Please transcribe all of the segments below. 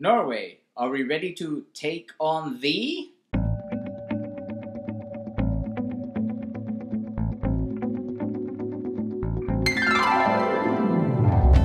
Norway, are we ready to take on the...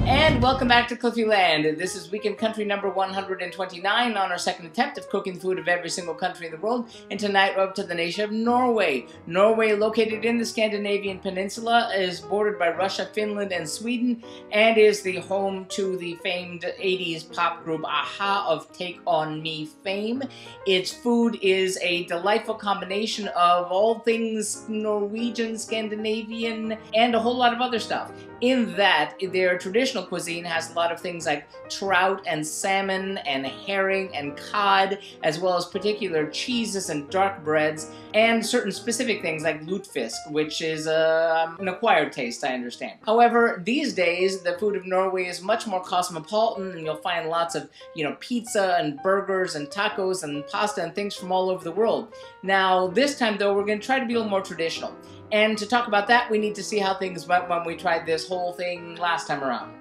And welcome back to Cliffieland. This is weekend country number 129 on our second attempt of cooking food of every single country in the world. And tonight we're up to the nation of Norway. Norway, located in the Scandinavian peninsula, is bordered by Russia, Finland, and Sweden, and is the home to the famed 80s pop group a-ha of Take On Me fame. Its food is a delightful combination of all things Norwegian, Scandinavian, and a whole lot of other stuff. In that, their traditional cuisine has a lot of things like trout and salmon and herring and cod, as well as particular cheeses and dark breads, and certain specific things like LUTEFISK, which is an acquired taste, I understand. However, these days, the food of Norway is much more cosmopolitan, and you'll find lots of, pizza and burgers and tacos and pasta and things from all over the world. Now, this time, though, we're going to try to be a little more traditional. And to talk about that, we need to see how things went when we tried this whole thing last time around.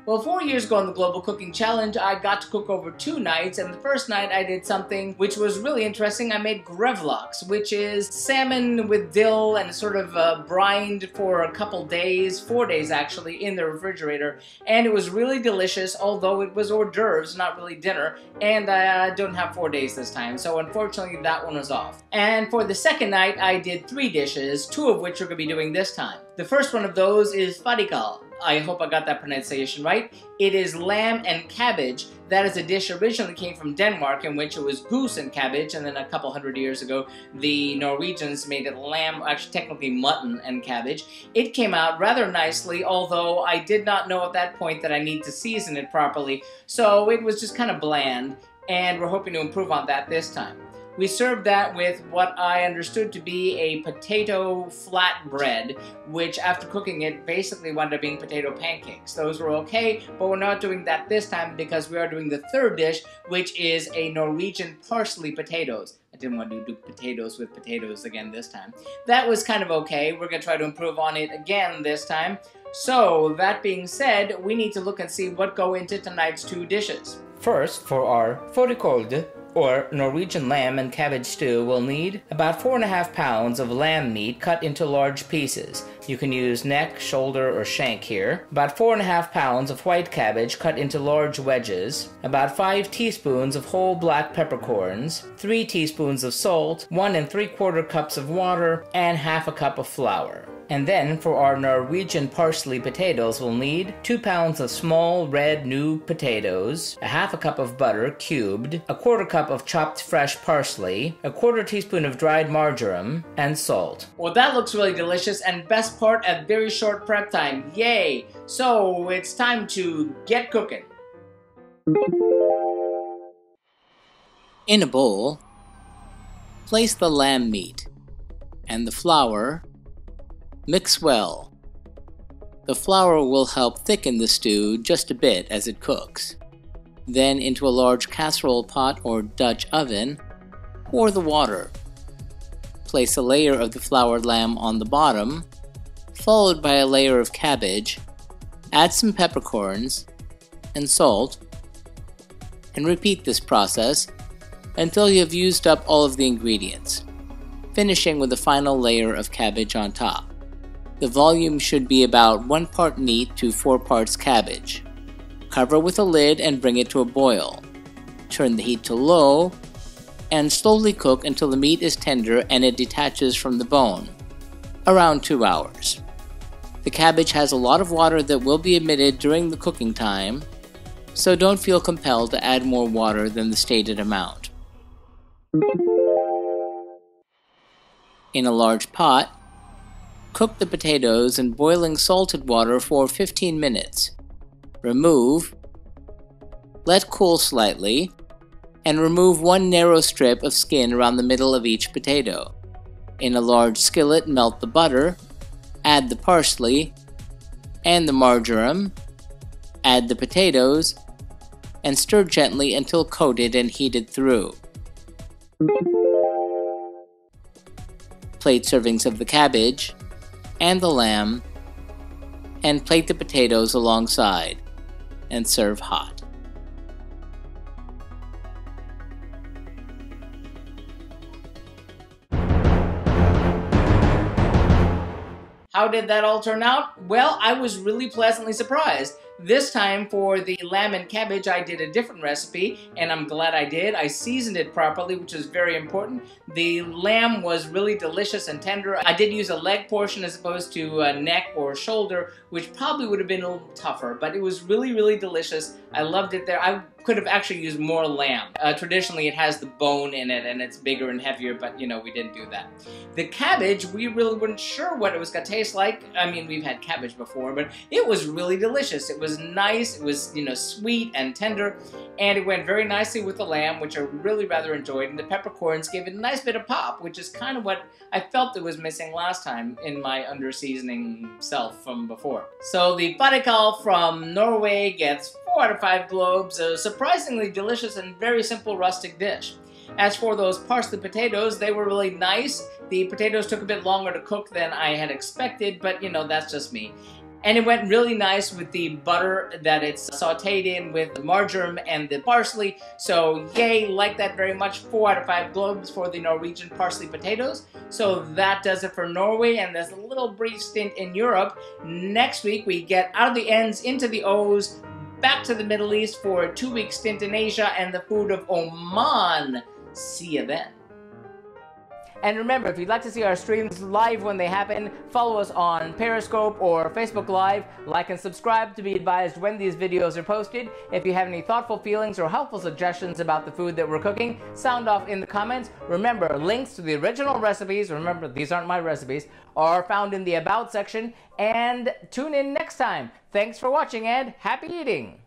Well, 4 years ago on the Global Cooking Challenge, I got to cook over 2 nights, and the first night I did something which was really interesting. I made GRAVLAX, which is salmon with dill and sort of brined for a couple days, 4 days actually, in the refrigerator, and it was really delicious, although it was hors d'oeuvres, not really dinner, and I don't have 4 days this time, so unfortunately that one was off. And for the second night, I did 3 dishes, 2 of which we're going to be doing this time. The first one of those is Fårikål. I hope I got that pronunciation right. It is lamb and cabbage. That is a dish originally came from Denmark, in which it was goose and cabbage, and then a couple hundred years ago, the Norwegians made it lamb, actually technically mutton and cabbage. It came out rather nicely, although I did not know at that point that I need to season it properly, so it was just kind of bland, and we're hoping to improve on that this time. We served that with what I understood to be a potato flatbread, which after cooking it basically wound up being potato pancakes. Those were okay, but we're not doing that this time because we are doing the third dish, which is a Norwegian parsley potatoes. I didn't want to do potatoes with potatoes again this time. That was kind of okay. We're going to try to improve on it again this time. So, that being said, we need to look and see what go into tonight's 2 dishes. First, for our Fårikål, or Norwegian lamb and cabbage stew, we'll need about 4.5 pounds of lamb meat cut into large pieces. You can use neck, shoulder, or shank here. About 4.5 pounds of white cabbage cut into large wedges. About 5 teaspoons of whole black peppercorns. 3 teaspoons of salt. 1 3/4 cups of water. And ½ a cup of flour. And then, for our Norwegian parsley potatoes, we'll need 2 pounds of small, red, new potatoes, ½ a cup of butter, cubed, 1/4 cup of chopped fresh parsley, 1/4 teaspoon of dried marjoram, and salt. Well, that looks really delicious, and best part, a very short prep time. Yay! So, it's time to get cooking. In a bowl, place the lamb meat and the flour. Mix well. The flour will help thicken the stew just a bit as it cooks. Then into a large casserole pot or Dutch oven, pour the water. Place a layer of the floured lamb on the bottom, followed by a layer of cabbage. Add some peppercorns and salt, and repeat this process until you have used up all of the ingredients, finishing with a final layer of cabbage on top. The volume should be about 1 part meat to 4 parts cabbage. Cover with a lid and bring it to a boil. Turn the heat to low and slowly cook until the meat is tender and it detaches from the bone, around 2 hours. The cabbage has a lot of water that will be emitted during the cooking time, so don't feel compelled to add more water than the stated amount. In a large pot, cook the potatoes in boiling salted water for 15 minutes. Remove, let cool slightly, and remove 1 narrow strip of skin around the middle of each potato. In a large skillet, melt the butter, add the parsley and the marjoram, add the potatoes, and stir gently until coated and heated through. Plate servings of the cabbage and the lamb, and plate the potatoes alongside. and serve hot. How did that all turn out? Well, I was really pleasantly surprised. This time for the lamb and cabbage, I did a different recipe, and I'm glad I did. I seasoned it properly, which is very important. The lamb was really delicious and tender. I did use a leg portion as opposed to a neck or shoulder, which probably would have been a little tougher, but it was really, really delicious. I loved it there. I could have actually used more lamb. Traditionally, it has the bone in it, and it's bigger and heavier, but, you know, we didn't do that. The cabbage, we really weren't sure what it was going to taste like. I mean, we've had cabbage before, but it was really delicious. It was nice, it was, you know, sweet and tender, and it went very nicely with the lamb, which I really rather enjoyed, and the peppercorns gave it a nice bit of pop, which is kind of what I felt it was missing last time in my under-seasoning self from before. So the Fårikål from Norway gets 4 out of 5 globes, a surprisingly delicious and very simple rustic dish. As for those parsley potatoes, they were really nice. The potatoes took a bit longer to cook than I had expected, but you know, that's just me. And it went really nice with the butter that it's sauteed in with the marjoram and the parsley. So yay, like that very much. 4 out of 5 globes for the Norwegian parsley potatoes. So that does it for Norway, and there's a little brief stint in Europe. Next week we get out of the N's into the O's, back to the Middle East for a 2-week stint in Asia and the food of Oman. See you then. And remember, if you'd like to see our streams live when they happen, follow us on Periscope or Facebook Live, like and subscribe to be advised when these videos are posted. If you have any thoughtful feelings or helpful suggestions about the food that we're cooking, sound off in the comments. Remember, links to the original recipes, remember these aren't my recipes, are found in the About section, and tune in next time. Thanks for watching and happy eating!